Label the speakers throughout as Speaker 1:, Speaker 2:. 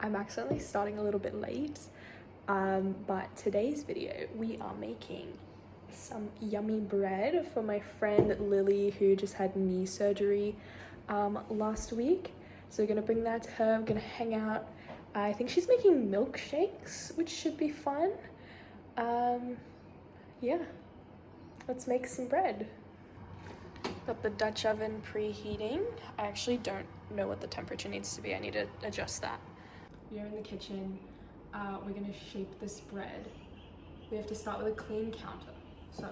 Speaker 1: I'm accidentally starting a little bit late, but today's video we are making some yummy bread for my friend Lily, who just had knee surgery last week. So we're gonna bring that to her. I'm gonna hang out. I think she's making milkshakes, which should be fun. Yeah, let's make some bread. Got the Dutch oven preheating. I actually don't know what the temperature needs to be. I need to adjust that. We are in the kitchen. We're gonna shape this bread. We have to start with a clean counter. So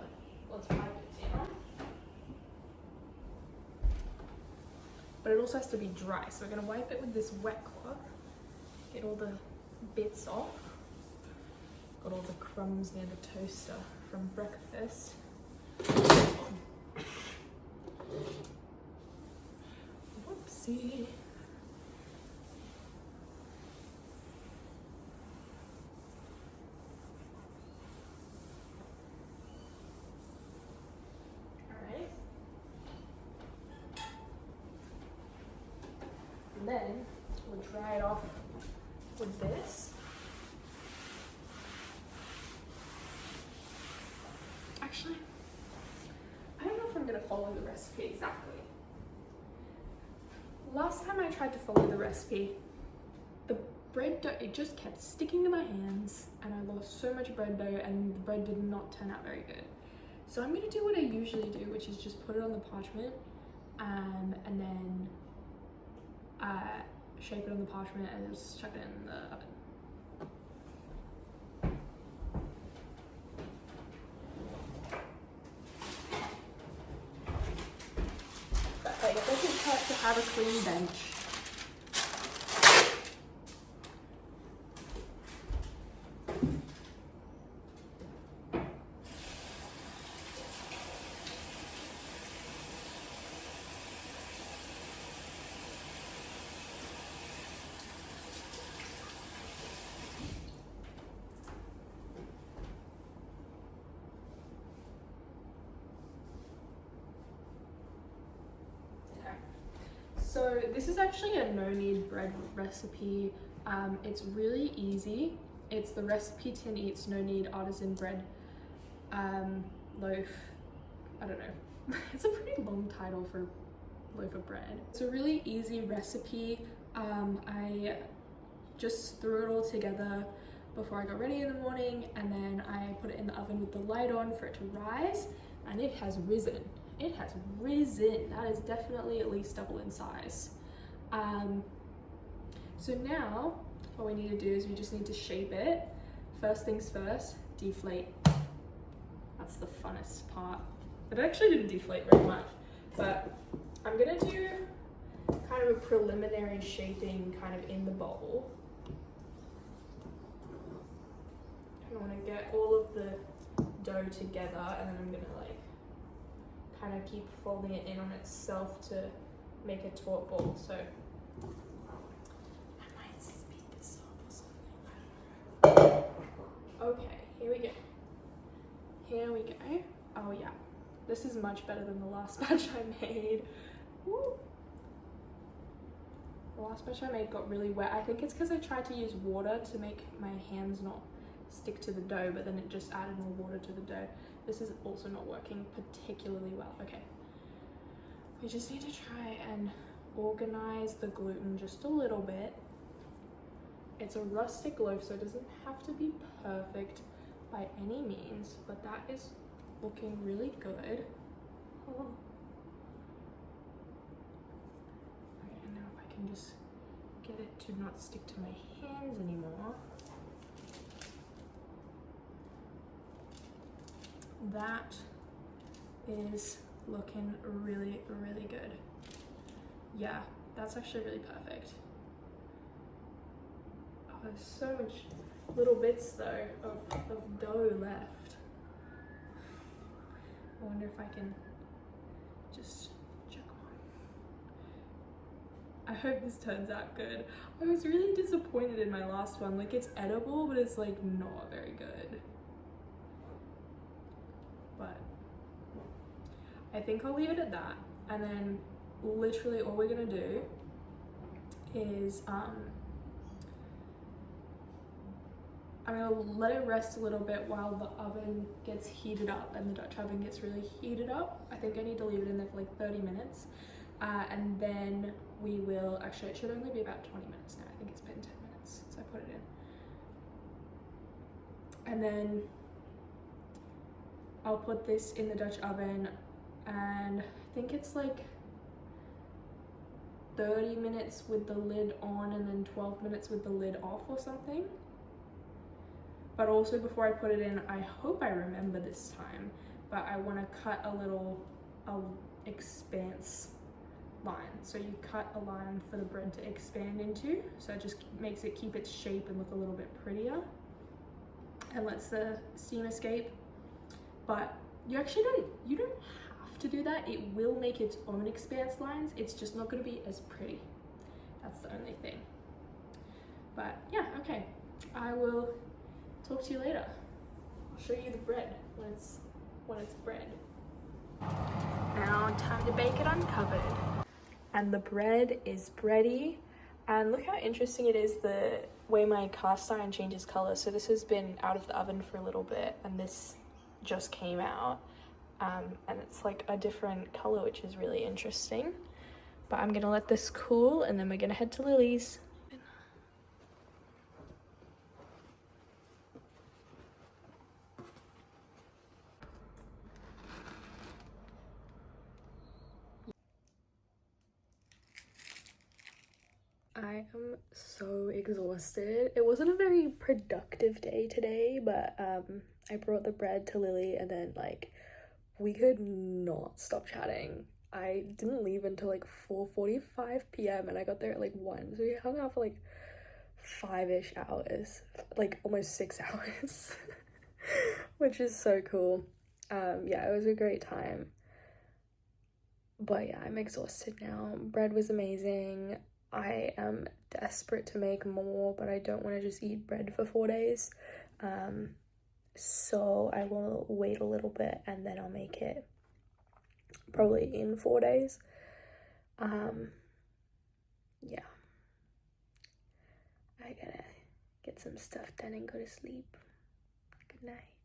Speaker 1: let's wipe it down. But it also has to be dry. So we're gonna wipe it with this wet cloth. Get all the bits off. Got all the crumbs near the toaster from breakfast. Whoopsie. Alright. And then we'll dry it off with this. Actually, I don't know if I'm gonna follow the recipe exactly. Last time I tried to follow the recipe, the bread dough, it just kept sticking to my hands and I lost so much bread dough and the bread did not turn out very good. So I'm gonna do what I usually do, which is just put it on the parchment and then shape it on the parchment and just chuck it in the oven. It doesn't hurt to have a clean bench. So this is actually a no-knead bread recipe. It's really easy. It's the recipe tin eats no-knead artisan bread loaf. I don't know. It's a pretty long title for loaf of bread. It's a really easy recipe. I just threw it all together before I got ready in the morning, and then I put it in the oven with the light on for it to rise, and it has risen. It has risen. That is definitely at least double in size. So now what we need to do is we just need to shape it. First things first, deflate. That's the funnest part. It actually didn't deflate very much, but I'm gonna do kind of a preliminary shaping kind of in the bowl. I want to get all of the dough together, and then I'm gonna like kind of keep folding it in on itself to make a taut ball. So I might speed this up or something. I don't know. Okay, here we go. Here we go. Oh yeah, this is much better than the last batch I made. Woo. The last batch I made got really wet. I think it's because I tried to use water to make my hands not stick to the dough, but then it just added more water to the dough. This is also not working particularly well. Okay, we just need to try and organize the gluten just a little bit. It's a rustic loaf, so it doesn't have to be perfect by any means, but that is looking really good. Oh. Okay, and now if I can just get it to not stick to my hands anymore. That is looking really, really good. Yeah, that's actually really perfect. Oh, there's so much little bits though of dough left. I wonder if I can just check on. I hope this turns out good. I was really disappointed in my last one. Like, it's edible, but it's like not very good. But I think I'll leave it at that, and then literally all we're gonna do is I'm gonna let it rest a little bit while the oven gets heated up and the Dutch oven gets really heated up. I think I need to leave it in there for like 30 minutes. And then we will, actually it should only be about 20 minutes now. I think it's been 10 minutes, so I put it in. And then I'll put this in the Dutch oven, and I think it's like 30 minutes with the lid on and then 12 minutes with the lid off or something. But also before I put it in, I hope I remember this time, but I want to cut a little expanse line. So you cut a line for the bread to expand into, so it just makes it keep its shape and look a little bit prettier and lets the steam escape. But you actually don't have to do that. It will make its own expanse lines. It's just not going to be as pretty. That's the only thing. But yeah, okay. I will talk to you later. I'll show you the bread when it's bread. Now time to bake it uncovered. And the bread is bready. And look how interesting it is the way my cast iron changes color. So this has been out of the oven for a little bit and this just came out. And it's like a different color, which is really interesting. But I'm gonna let this cool and then we're gonna head to Lily's. I am so exhausted. It wasn't a very productive day today, but I brought the bread to Lily and then like we could not stop chatting. I didn't leave until like 4:45 p.m. and I got there at like 1, so we hung out for like 5-ish hours, like almost 6 hours, which is so cool. Yeah, it was a great time. But yeah, I'm exhausted now. Bread was amazing. I am desperate to make more, but I don't want to just eat bread for 4 days. So I will wait a little bit and then I'll make it probably in 4 days. Yeah. I gotta get some stuff done and go to sleep. Good night.